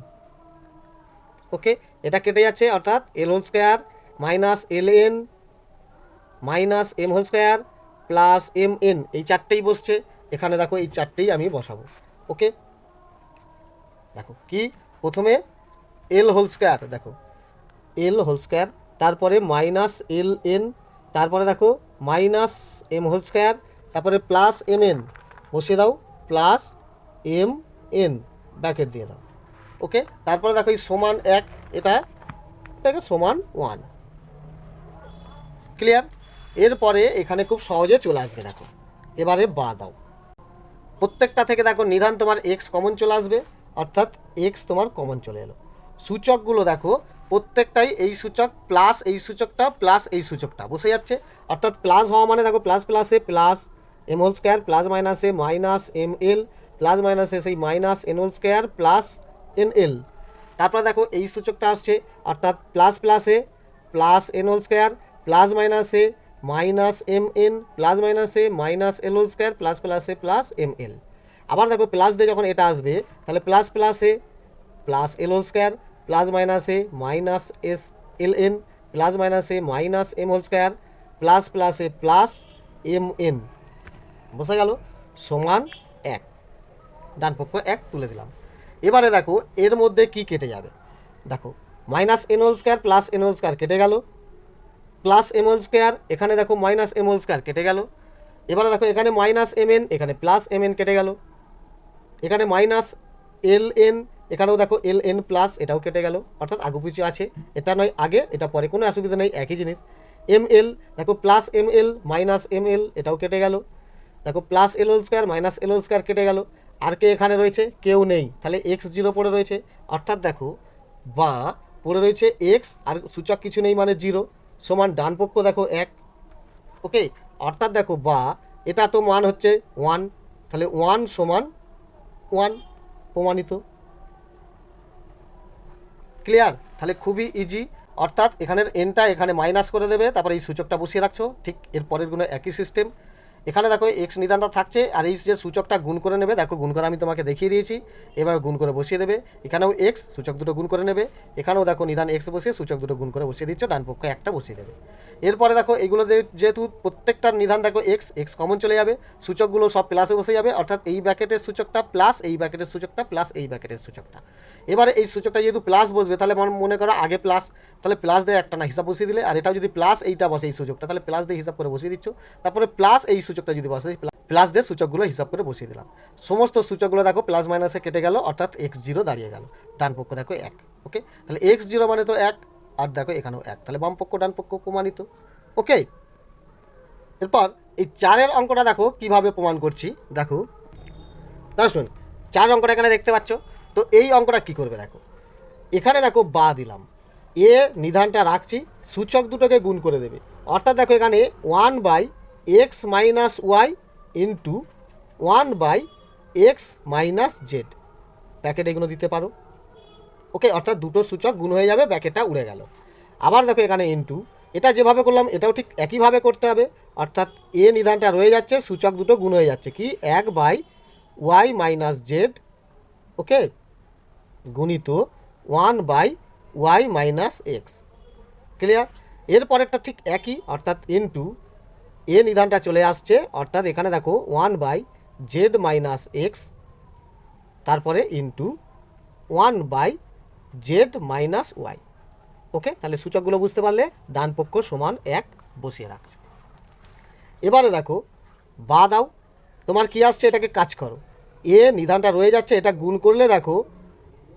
ওকে, এটা কেটে যাচ্ছে, অর্থাৎ L whole square minus L N minus M whole square plus M N, এই চারটেই বসছে এখানে। দেখো এই চারটেই আমি বসাবো। ওকে, দেখো কি প্রথমে এল হোল স্কোয়ার, দেখো এল হোল স্কোয়ার, তারপরে মাইনাস এল এন, তারপরে দেখো মাইনাস এম হোল স্কোয়ার, তারপরে প্লাস এম এন বসিয়ে দাও, প্লাস এম এন ব্র্যাকেট দিয়ে দাও। ওকে, তারপরে দেখো এই সমান এক, এটাকে সমান ওয়ান। ক্লিয়ার? এরপরে এখানে খুব সহজে চলে আসবে। দেখো এবারে বা দাও, প্রত্যেকটা থেকে দেখো নিধান তোমার এক্স কমন চলে আসবে, অর্থাৎ এক্স তোমার কমন চলে এলো। সূচকগুলো দেখো প্রত্যেকটাই এই সূচক প্লাস এই সূচকটা প্লাস এই সূচকটা বসে যাচ্ছে, অর্থাৎ প্লাস হওয়া মানে দেখো প্লাস প্লাসে plus M whole square plus মাইনাসে মাইনাস এম এল প্লাস মাইনাসে সেই minus N whole square plus N L. তারপরে দেখো এই সূচকটা আসছে, অর্থাৎ প্লাস প্লাসে plus N whole square plus মাইনাসে মাইনাস এম এন প্লাস মাইনাসে minus L whole square plus প্লাসে প্লাস এম এল। আবার দেখো প্লাস দিয়ে যখন এটা আসবে তাহলে প্লাস প্লাসে plus L whole square plus মাইনাসে minus S L N plus মাইনাসে minus M whole square plus প্লাসে প্লাস এম এন। বোঝা গেল? সমান এক, ডান পক্ষ এক তুলে দিলাম। এবারে দেখো এর মধ্যে কি কেটে যাবে, দেখো minus N whole square plus N whole square কেটে গেল, প্লাস এম হোল স্কোয়ার, এখানে দেখো মাইনাস এম হোল স্কোয়ার কেটে গেল। এবারে দেখো এখানে মাইনাস এম এন, এখানে প্লাস এম এন কেটে গেল, এখানে মাইনাস এল এন, এখানেও দেখো এল এন প্লাস, এটাও কেটে গেল, অর্থাৎ আগু পিছু আছে, এটা নয় আগে, এটা পরে, কোনো অসুবিধা নেই, একই জিনিস। এম এল দেখো plus M L minus M L, এটাও কেটে গেল, দেখো plus L whole square minus L whole square কেটে গেল। আর কে এখানে রয়েছে, কেউ নেই, তাহলে এক্স জিরো পড়ে রয়েছে, অর্থাৎ দেখো বা পড়ে রয়েছে এক্স আর সূচক কিছু নেই মানে জিরো, সমান ডান পক্ষ দেখো এক। ওকে, অর্থাৎ দেখো বা এটা তো মান হচ্ছে ওয়ান, তাহলে ওয়ান সমান ওয়ান, প্রমাণিত। ক্লিয়ার? তাহলে খুবই ইজি, অর্থাৎ এখানের এনটা এখানে মাইনাস করে দেবে, তারপরে এই সূচকটা বসিয়ে রাখছো, ঠিক এর পরের গুলো একই সিস্টেম। এখানে দেখো এক্স নিদানটা থাকছে, আর এই যে সূচকটা গুণ করে নেবে, দেখো গুণ করে আমি তোমাকে দেখিয়ে দিয়েছি, এবার গুণ করে বসিয়ে দেবে, এখানেও এক্স সূচক দুটো গুণ করে নেবে, এখানেও দেখো নিদান এক্স বসিয়ে সূচক দুটো গুণ করে বসিয়ে দিচ্ছ, ডান পক্ষে একটা বসিয়ে দেবে। এরপরে দেখো এগুলো যেহেতু প্রত্যেকটার নিদান দেখো এক্স, এক্স কমন চলে যাবে, সূচকগুলো সব প্লাসে বসে যাবে, অর্থাৎ এই ব্র্যাকেটের সূচকটা প্লাস, এই ব্র্যাকেটের সূচকটা প্লাস, এই ব্র্যাকেটের সূচকটা। এবারে এই সূচকটা যেহেতু প্লাস বসবে, তাহলে মনে করো আগে প্লাস, তাহলে প্লাস দিয়ে একটা না হিসাব বসিয়ে দিলে, আর এটাও যদি প্লাস এইটা বসে এই সূচকটা, তাহলে প্লাস দিয়ে হিসাব করে বসিয়ে দিচ্ছ, তারপরে প্লাস এই সূচকটা যদি বসে প্লাস দিয়ে সূচকগুলো হিসাব করে বসিয়ে দিলাম, সমস্ত সূচকগুলো দেখো প্লাস মাইনাসে কেটে গেল, অর্থাৎ এক্স জিরো দাঁড়িয়ে গেল, ডান পক্ষ দেখো এক। ওকে, তাহলে এক্স জিরো মানে তো এক, আর দেখো এখানেও এক, তাহলে বাম পক্ষ ডান পক্ষ প্রমাণিত। ওকে, এরপর এই চারের অঙ্কটা দেখো কিভাবে প্রমাণ করছি, দেখো শুন, চার অঙ্কটা এখানে দেখতে পাচ্ছ, তো এই অঙ্কটা কি করবে দেখো, এখানে দেখো বা দিলাম, এ নিধানটা রাখছি, সূচক দুটোকে গুণ করে দেবে, অর্থাৎ দেখো এখানে one by X minus Y into one by X minus Z, packet এগুলো দিতে পারো। ওকে, অর্থাৎ দুটো সূচক গুণ হয়ে যাবে, ব্যাকেটটা উড়ে গেল। আবার দেখো এখানে ইন্টু, এটা যেভাবে করলাম এটাও ঠিক একইভাবে করতে হবে, অর্থাৎ এ নিধানটা রয়ে যাচ্ছে, সূচক দুটো গুণ হয়ে যাচ্ছে, কি এক by Y minus Z, okay, গুণিত one by Y minus X. Clear? এরপরেরটা ঠিক একই, অর্থাৎ ইন্টু এ নিধানটা চলে আসছে, অর্থাৎ এখানে দেখো one by Z minus X, তারপরে into one by Z minus Y. Okay, তাহলে সূচকগুলো বুঝতে পারলে ডান পক্ষ সমান এক বসিয়ে রাখছো। এবারে দেখো বা দাও, তোমার কি আসছে এটাকে কাজ করো, এ নিধানটা রয়ে যাচ্ছে, এটা গুণ করলে দেখো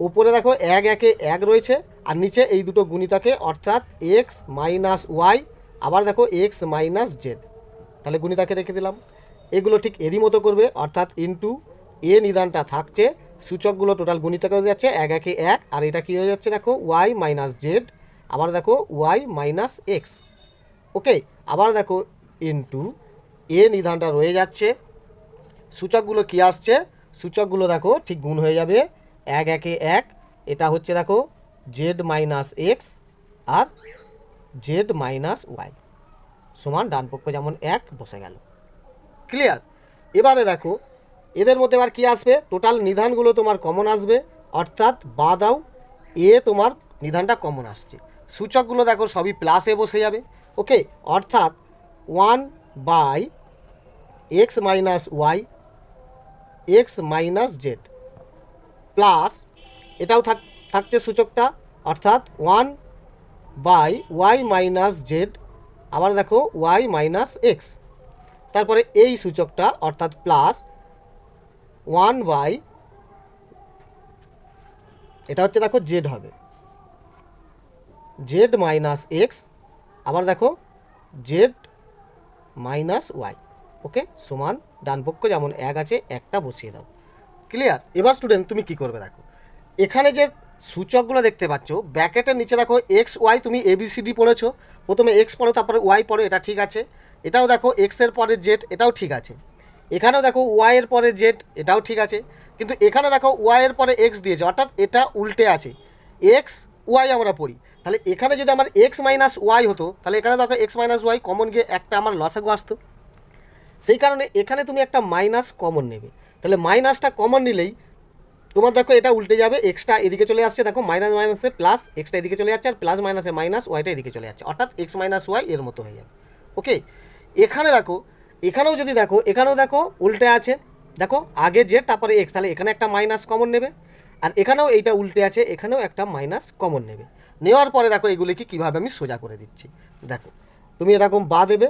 উপরে দেখো এক একে এক রয়েছে, আর নিচে এই দুটো গুণিতকে, অর্থাৎ এক্স মাইনাস ওয়াই, আবার দেখো এক্স মাইনাস জেড, তাহলে গুণিতকে রেখে দিলাম। এগুলো ঠিক এরই মতো করবে, অর্থাৎ ইন্টু এ নিদানটা থাকছে, সূচকগুলো টোটাল গুণিতক হয়ে যাচ্ছে এক একে এক, আর এটা কী হয়ে যাচ্ছে দেখো ওয়াই মাইনাস জেড, আবার দেখো ওয়াই মাইনাস এক্স। ওকে, আবার দেখো ইন্টু এ নিদানটা রয়ে যাচ্ছে, সূচকগুলো কী আসছে, সূচকগুলো দেখো ঠিক গুণ হয়ে যাবে এক একে এক, এটা হচ্ছে দেখো জেড মাইনাস এক্স আর জেড মাইনাস ওয়াই, সমান ডান পক্ষ যেমন এক বসে গেল। ক্লিয়ার? এবারে দেখো এদের মধ্যে আবার কী আসবে, টোটাল নিধানগুলো তোমার কমন আসবে, অর্থাৎ বা দাও, এ তোমার নিধানটা কমন আসছে, সূচকগুলো দেখো সবই প্লাসে বসে যাবে। ওকে, অর্থাৎ one by X minus Y X minus Z plus, এটাও থাকছে সূচকটা, অর্থাৎ one by Y minus Z, আবার দেখো ওয়াই মাইনাস এক্স, তারপরে এই সূচকটা অর্থাৎ প্লাস ওয়ান বাই, এটা হচ্ছে দেখো জেড হবে জেড মাইনাস এক্স, আবার দেখো জেড মাইনাস ওয়াই। ওকে, সমান ডান পক্ষ যেমন এক আছে একটা বসিয়ে দাও। ক্লিয়ার? এবার স্টুডেন্ট তুমি কি করবে দেখো, এখানে যে সূচকগুলো দেখতে পাচ্ছ ব্র্যাকেটের নিচে দেখো এক্স ওয়াই, তুমি এবিসিডি পড়েছো, প্রথমে এক্স পড়ো তারপরে ওয়াই পড়ো, এটা ঠিক আছে, এটাও দেখো এক্সের পরে জেড, এটাও ঠিক আছে, এখানেও দেখো ওয়াইয়ের পরে জেড, এটাও ঠিক আছে, কিন্তু এখানে দেখো ওয়াইয়ের পরে এক্স দিয়েছে, অর্থাৎ এটা উল্টে আছে, এক্স ওয়াই আমরা পড়ি, তাহলে এখানে যদি আমার এক্স মাইনাস ওয়াই হতো, তাহলে এখানে দেখো এক্স মাইনাস ওয়াই কমন গিয়ে একটা আমার লসাগু আসতো, সেই কারণে এখানে তুমি একটা মাইনাস কমন নেবে, তাহলে মাইনাসটা কমন নিলেই তোমার দেখো এটা উল্টে যাবে, এক্সটা এদিকে চলে আসছে, দেখো মাইনাস মাইনাসে প্লাস, এক্সটা এদিকে চলে যাচ্ছে, আর প্লাস মাইনাসে মাইনাস, ওয়াইটা এদিকে চলে যাচ্ছে, অর্থাৎ এক্স মাইনাস ওয়াই এর মতো হয়ে যাবে। ওকে, এখানে দেখো, এখানেও যদি দেখো, এখানেও দেখো উল্টে আছে, দেখো আগে জেড তারপরে এক্স, তাহলে এখানে একটা মাইনাস কমন নেবে, আর এখানেও এইটা উল্টে আছে, এখানেও একটা মাইনাস কমন নেবে। নেওয়ার পরে দেখো এগুলিকে কীভাবে আমি সোজা করে দিচ্ছি। দেখো তুমি এরকম বা দেবে,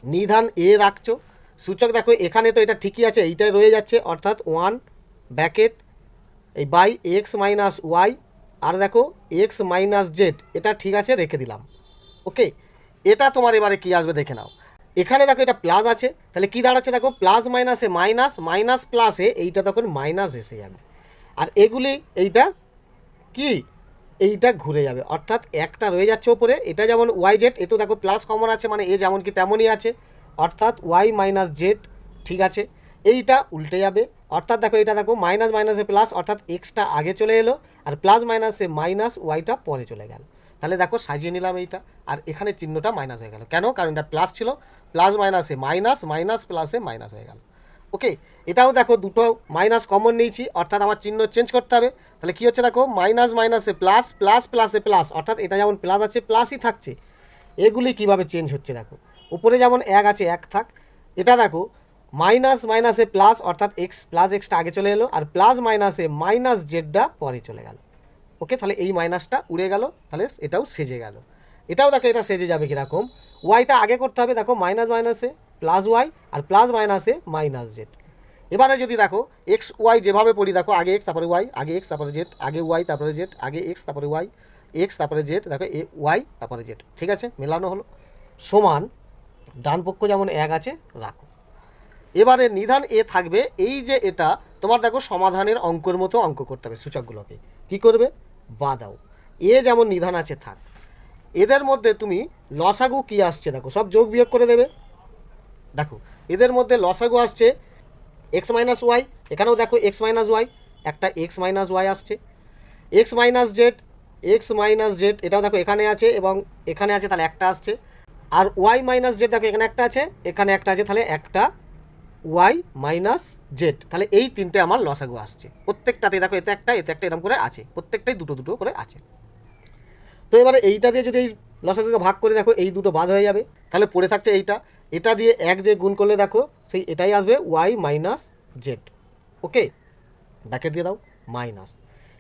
নিধান এ রাখছো, সূচক দেখো এখানে তো এটা ঠিকই আছে, এইটাই রয়ে যাচ্ছে, অর্থাৎ 1 ব্র্যাকেট এই বাই এক্স মাইনাস ওয়াই, আর দেখো এক্স মাইনাস জেড, এটা ঠিক আছে রেখে দিলাম। ওকে, এটা তোমার এবারে কী আসবে দেখে নাও। এখানে দেখো এটা প্লাস আছে, তাহলে কী দাঁড়াচ্ছে দেখো, প্লাস মাইনাসে মাইনাস, মাইনাস প্লাসে এইটা তখন মাইনাস এসে যাবে, আর এগুলি এইটা কি এইটা ঘুরে যাবে, অর্থাৎ একটা রয়ে যাচ্ছে ওপরে, এটা যেমন ওয়াই জেড, এ তো দেখো প্লাস কমন আছে, মানে এ যেমন কি তেমনই আছে, অর্থাৎ ওয়াই মাইনাস জেড ঠিক আছে, এইটা উল্টে যাবে, অর্থাৎ দেখো এটা দেখো মাইনাস মাইনাসে প্লাস, অর্থাৎ এক্সটা আগে চলে এলো, আর প্লাস মাইনাসে মাইনাস ওয়াইটা পরে চলে গেল। তাহলে দেখো সাজিয়ে নিলাম এইটা, আর এখানে চিহ্নটা মাইনাস হয়ে গেল, কেন? কারণ এটা প্লাস ছিল, প্লাস মাইনাসে মাইনাস, মাইনাস প্লাসে মাইনাস হয়ে গেল। ওকে, এটাও দেখো দুটো মাইনাস কমন নিয়েছি, অর্থাৎ আমার চিহ্ন চেঞ্জ করতে হবে। তাহলে কী হচ্ছে দেখো, মাইনাস মাইনাসে প্লাস, প্লাস প্লাসে প্লাস, অর্থাৎ এটা যেমন প্লাস আছে প্লাসই থাকছে। এগুলি কিভাবে চেঞ্জ হচ্ছে দেখো, উপরে যেমন এক আছে এক থাক, এটা দেখো মাইনাস মাইনাসে প্লাস, অর্থাৎ এক্স প্লাস এক্সটা আগে চলে এলো, আর প্লাস মাইনাসে মাইনাস জেডটা পরে চলে গেল। ওকে, তাহলে এই মাইনাসটা উড়ে গেল, তাহলে এটাও সেজে গেল। এটাও দেখো এটা সেজে যাবে কীরকম, ওয়াইটা আগে করতে হবে, দেখো মাইনাস মাইনাসে প্লাস ওয়াই, আর প্লাস মাইনাসে মাইনাস জেড। এবারে যদি দেখো এক্স ওয়াই যেভাবে পড়ি, দেখো আগে এক্স তারপরে ওয়াই, আগে এক্স তারপরে জেড, আগে ওয়াই তারপরে জেড, আগে এক্স তারপরে ওয়াই, এক্স তারপরে জেড, দেখো এ ওয়াই তারপরে জেড, ঠিক আছে মেলানো হলো। সমান ডান পক্ষ যেমন এক আছে রাখো। এবারে নিধান এ থাকবে, এই যে এটা তোমার দেখো সমাধানের অঙ্কের মতো অঙ্ক করতে হবে, সূচকগুলোকে কী করবে, বা দাও, এ যেমন নিধান আছে থাক, এদের মধ্যে তুমি লসাগু কী আসছে দেখো, সব যোগ বিয়োগ করে দেবে। দেখো এদের মধ্যে লসাগু আসছে এক্স মাইনাস ওয়াই, এখানেও দেখো এক্স মাইনাস ওয়াই, একটা এক্স মাইনাস ওয়াই আসছে, x minus Z, X minus Z, এটাও দেখো এখানে আছে এবং এখানে আছে, তাহলে একটা আসছে, আর ওয়াই মাইনাস জেড দেখো এখানে একটা আছে, এখানে একটা আছে, তাহলে একটা ওয়াই মাইনাস জেড, তাহলে এই তিনটে আমার লসাগু আসছে প্রত্যেকটাতে, দেখো এতে একটা এরকম করে আছে, প্রত্যেকটাই দুটো দুটো করে আছে। তো এবারে এইটা দিয়ে যদি এই লসাগুকে ভাগ করে দেখো, এই দুটো বাদ হয়ে যাবে, তাহলে পড়ে থাকছে এইটা, এটা দিয়ে এক দিয়ে গুণ করলে দেখো সেই এটাই আসবে ওয়াই মাইনাস জেড। ওকে, ব্র্যাকেট দিয়ে দাও মাইনাস,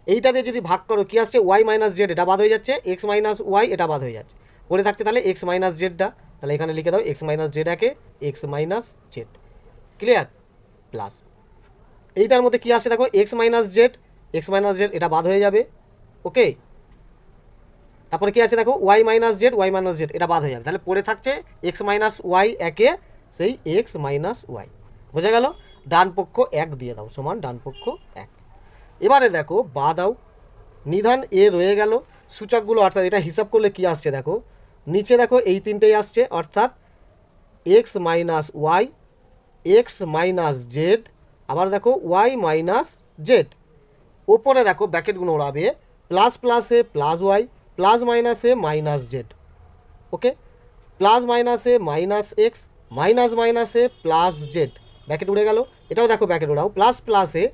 এইটা দিয়ে যদি ভাগ করো কী আসছে, ওয়াই মাইনাস জেড, এটা বাদ হয়ে যাচ্ছে, এক্স মাইনাস ওয়াই এটা বাদ হয়ে যাচ্ছে, পড়ে থাকছে তাহলে এক্স মাইনাস জেডটা, তাহলে এখানে লিখে দাও এক্স মাইনাস জেড একে X minus Z, clear, plus এইটার মধ্যে কী আসছে দেখো, X minus Z, X minus Z এটা বাদ হয়ে যাবে। ওকে, তারপরে কী আছে দেখো, Y minus Z, Y minus Z এটা বাদ হয়ে যাবে, তাহলে পড়ে থাকছে এক্স মাইনাস ওয়াই একে সেই এক্স মাইনাস ওয়াই, বোঝা গেল। ডান পক্ষ এক দিয়ে দাও, সমান ডান পক্ষ এক। এবারে দেখো বা দাও, নিধান এ রয়ে গেল, সূচকগুলো অর্থাৎ এটা হিসাব করলে কী আসছে দেখো, নিচে দেখো এই তিনটেই আসছে, অর্থাৎ X minus Y, X minus Z, আবার দেখো ওয়াই মাইনাস জেড, ওপরে দেখো ব্র্যাকেটগুলো ওড়াবে, প্লাস প্লাসে প্লাস ওয়াই, প্লাস মাইনাসে মাইনাস জেড। ওকে, প্লাস মাইনাসে মাইনাস এক্স, মাইনাস মাইনাসে প্লাস জেড, ব্র্যাকেট উড়ে গেল, এটাও দেখো ব্র্যাকেট উড়াও, প্লাস প্লাসে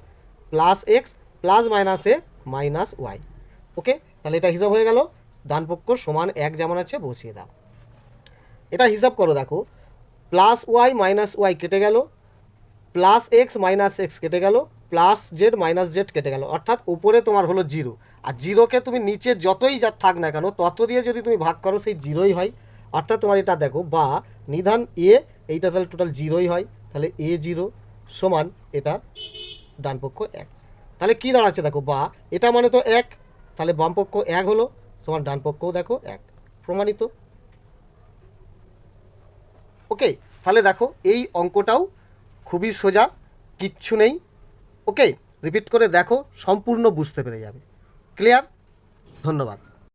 প্লাস এক্স, প্লাস মাইনাসে মাইনাস ওয়াই। ওকে, তাহলে এটা হিসাব হয়ে গেল, ডান পক্ষ সমান এক যেমন আছে বসিয়ে দাও। এটা হিসাব করো দেখো, প্লাস ওয়াই মাইনাস ওয়াই কেটে গেল, প্লাস এক্স মাইনাস এক্স কেটে গেল, প্লাস জেড মাইনাস জেড কেটে গেল, অর্থাৎ উপরে তোমার হলো জিরো, আর জিরোকে তুমি নিচে যতই যা থাক না কেন তত দিয়ে যদি তুমি ভাগ করো সেই জিরোই হয়, অর্থাৎ তোমার এটা দেখো বা নিধান এ, এইটা তাহলে টোটাল জিরোই হয়, তাহলে এ জিরো সমান এটা ডান পক্ষ এক। তাহলে কী দাঁড়াচ্ছে দেখো, বা এটা মানে তো এক, তাহলে বাম পক্ষ এক হলো সমান ডান পক্ষও দেখো এক, প্রমাণিত। ওকে, তাহলে দেখো এই অঙ্কটাও খুবই সোজা, কিচ্ছু নেই। ওকে, রিপিট করে দেখো, সম্পূর্ণ বুঝতে পেরে যাবে। ক্লিয়ার? ধন্যবাদ।